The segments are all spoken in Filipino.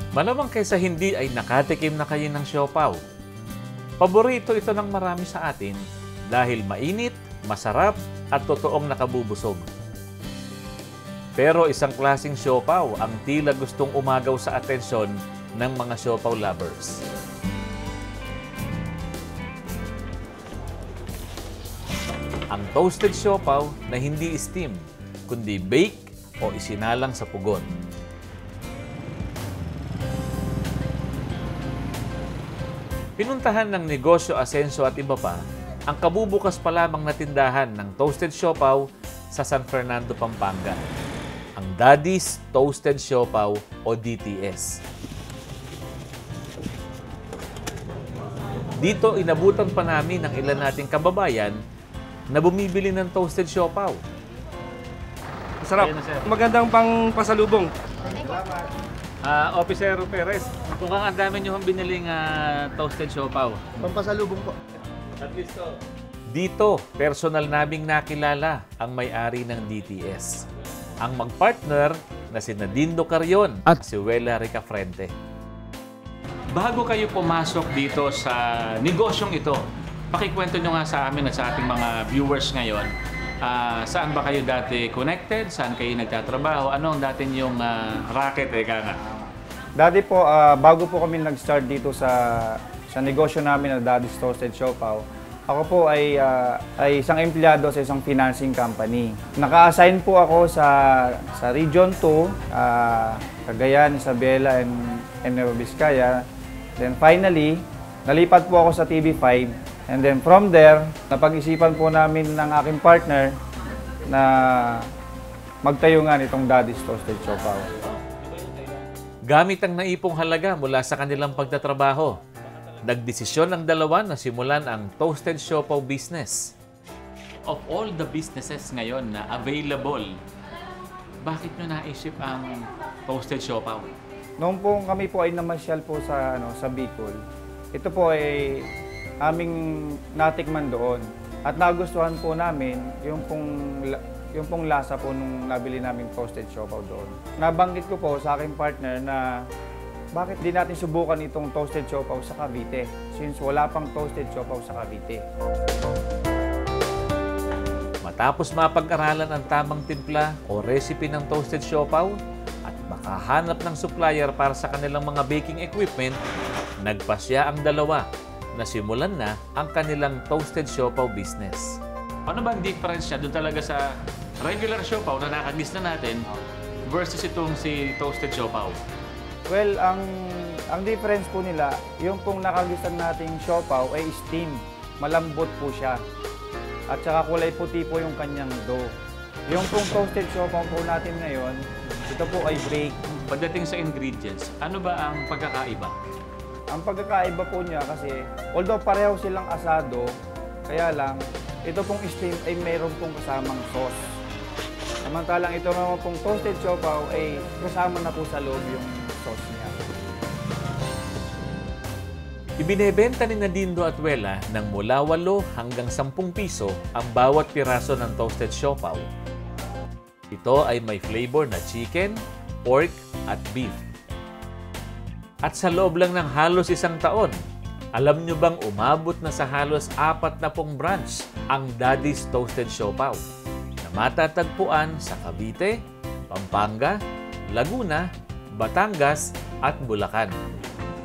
Malamang kaysa hindi ay nakatikim na kayo ng siopaw. Paborito ito ng marami sa atin dahil mainit, masarap at totoong nakabubusog. Pero isang klaseng siopaw ang tila gustong umagaw sa atensyon ng mga siopaw lovers. Ang toasted siopaw na hindi steam, kundi bake o isinalang sa pugon. Pinuntahan ng negosyo Asenso at iba pa ang kabubukas pa lamang na tindahan ng toasted siopaw sa San Fernando, Pampanga. Ang Daddy's Toasted Siopaw o DTS. Dito inabutan pa namin ng ilan nating kababayan na bumibili ng toasted siopaw. Masarap. Magandang pang pasalubong. Officer Perez, mukhang ang dami nyo biniling toasted siopaw. Pampasalubong po. At least dito, personal naming nakilala ang may-ari ng DTS. Ang magpartner na si Nadindo Carion at si Wela Ricafrente. Bago kayo pumasok dito sa negosyong ito, pakikwento nyo nga sa amin at sa ating mga viewers ngayon, saan ba kayo dati connected? Saan kayo nagtatrabaho? Ano ang dati yung racket? Dati po, bago po kami nag-start dito sa negosyo namin na Daddy's Toasted Siopaw, ako po ay isang empleyado sa isang financing company. Naka-assign po ako sa Region 2, Cagayan, Isabela, and Nueva Vizcaya. Then finally, nalipat po ako sa TV5. And then from there, napag-isipan po namin ng aking partner na magtayo nga nitong Daddy's Toasted Siopaw. Gamit ang naipong halaga mula sa kanilang pagtatrabaho, nagdesisyon ang dalawa na simulan ang toasted siopaw business. Of all the businesses ngayon na available, bakit nyo naisip ang toasted siopaw? Noong po kami po ay namasyal po sa Bicol, ito po ay aming natikman doon. At nagustuhan po namin yung pong lasa po nung nabili naming toasted siopaw doon. Nabanggit ko po sa aking partner na bakit di natin subukan itong toasted siopaw sa Cavite since wala pang toasted siopaw sa Cavite. Matapos mapag-aralan ang tamang timpla o recipe ng toasted siopaw at makahanap ng supplier para sa kanilang mga baking equipment, nagpasya ang dalawa na simulan na ang kanilang toasted siopaw business. Ano ba ang difference niya doon talaga sa regular siopaw na nakagis na natin versus itong si toasted siopaw? Well, ang difference po nila, yung pong nakagisan nating siopaw ay steam. Malambot po siya. At saka kulay puti po yung kanyang dough. Yung pong toasted siopaw po natin ngayon, ito po ay bake. Pagdating sa ingredients, ano ba ang pagkakaiba? Ang pagkakaiba po niya kasi, although pareho silang asado, kaya lang, ito pong steam ay mayroon pong kasamang sauce. Samantalang ito naman pong toasted siopaw ay kasama na po sa loob yung sauce niya. Ibinebenta ni Nadindo at Wela ng mula 8 hanggang 10 piso ang bawat piraso ng toasted siopaw. Ito ay may flavor na chicken, pork at beef. At sa loob lang ng halos 1 taon, alam nyo bang umabot na sa halos 40 branch ang Daddy's Toasted Siopaw na matatagpuan sa Cavite, Pampanga, Laguna, Batangas at Bulacan.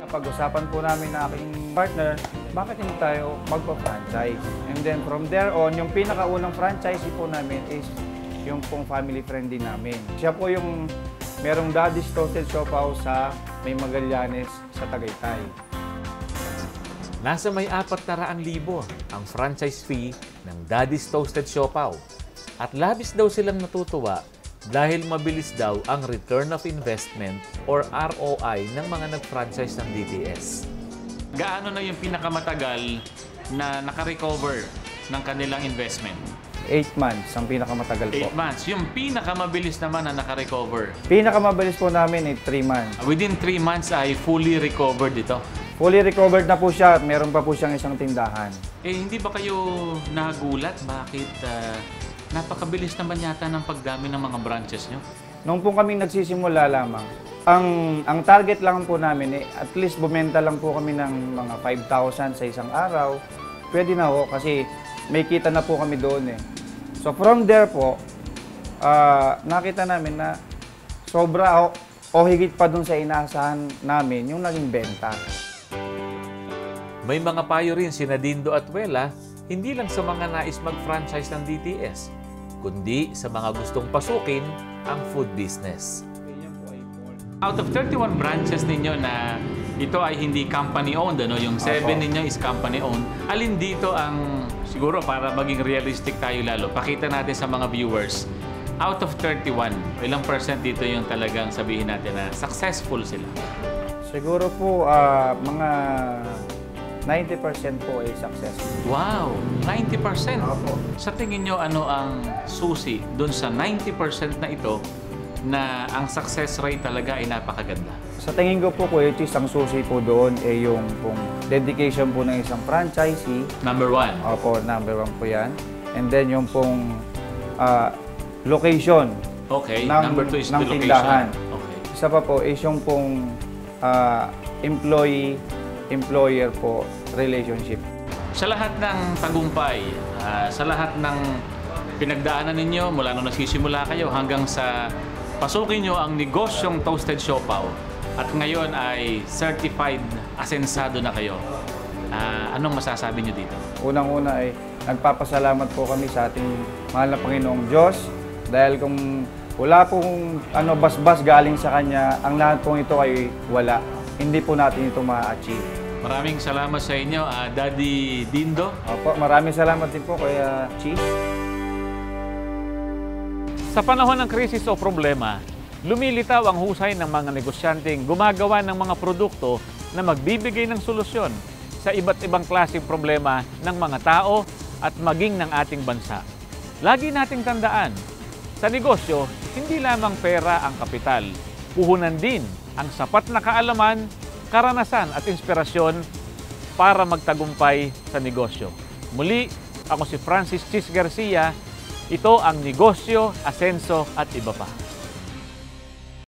Pag-usapan po namin na aking partner, bakit hindi tayo magpa-franchise? And then from there on, yung pinakaunang franchisee po namin is yung pong family friend din namin. Siya po yung merong Daddy's Toasted Siopaw sa May Magallanes sa Tagaytay. Nasa may 400,000 ang franchise fee ng Daddy's Toasted Siopaw. At labis daw silang natutuwa dahil mabilis daw ang return of investment or ROI ng mga nag-franchise ng DTS. Gaano na yung pinakamatagal na naka-recover ng kanilang investment? 8 months ang pinakamatagal po. 8 months. Yung pinakamabilis naman na naka-recover? Pinakamabilis po namin ay 3 months. Within 3 months ay fully recovered ito? Fully recovered na po siya at meron pa po siyang isang tindahan. Eh, hindi ba kayo nagulat? Bakit napakabilis naman yata ng pagdami ng mga branches nyo? Nung po kaming nagsisimula lamang, ang target lang po namin, at least bumenta lang po kami ng mga 5,000 sa isang araw. Pwede na ho, kasi may kita na po kami doon eh. So from there po, nakita namin na sobra o higit pa doon sa inaasahan namin yung naging benta. May mga payo rin sina Dindo at Wela, hindi lang sa mga nais mag-franchise ng DTS, kundi sa mga gustong pasukin ang food business. Out of 31 branches ninyo na ito ay hindi company-owned, ano? Yung 7 ninyo is company-owned. Alin dito ang, siguro para maging realistic tayo lalo, pakita natin sa mga viewers, out of 31, ilang percent dito yung talagang sabihin natin na successful sila? Siguro po, mga 90% po ay successful. Wow! 90%! Opo. Sa tingin nyo, ano ang susi doon sa 90% na ito na ang success rate talaga ay napakaganda? Sa tingin ko po, Kuya Chis, ang susi po doon ay yung pong dedication po ng isang franchisee. Number 1. Opo, number 1 po yan. And then yung pong location Okay. ng, Number 2 is ng the location. tindahan. Okay. Isa pa po is yung pong employee-employer po relationship. Sa lahat ng tagumpay, sa lahat ng pinagdaanan ninyo mula nung nagsisimula kayo hanggang sa pasukin nyo ang negosyong Toasted Siopaw at ngayon ay certified asensado na kayo, anong masasabi nyo dito? Unang-una ay nagpapasalamat po kami sa ating mahal na Panginoong Diyos dahil kung wala pong basbas galing sa Kanya, ang lahat pong ito ay wala. Hindi po natin ito ma-achieve. Maraming salamat sa inyo, Daddy Dindo. Opo, maraming salamat din po Kuya Chief. Sa panahon ng krisis o problema, lumilitaw ang husay ng mga negosyanteng gumagawa ng mga produkto na magbibigay ng solusyon sa iba't ibang klaseng problema ng mga tao at maging ng ating bansa. Lagi nating tandaan, sa negosyo, hindi lamang pera ang kapital. Puhunan din ang sapat na kaalaman, karanasan at inspirasyon para magtagumpay sa negosyo. Muli, ako si Francis Chis Garcia. Ito ang Negosyo, Asenso at iba pa.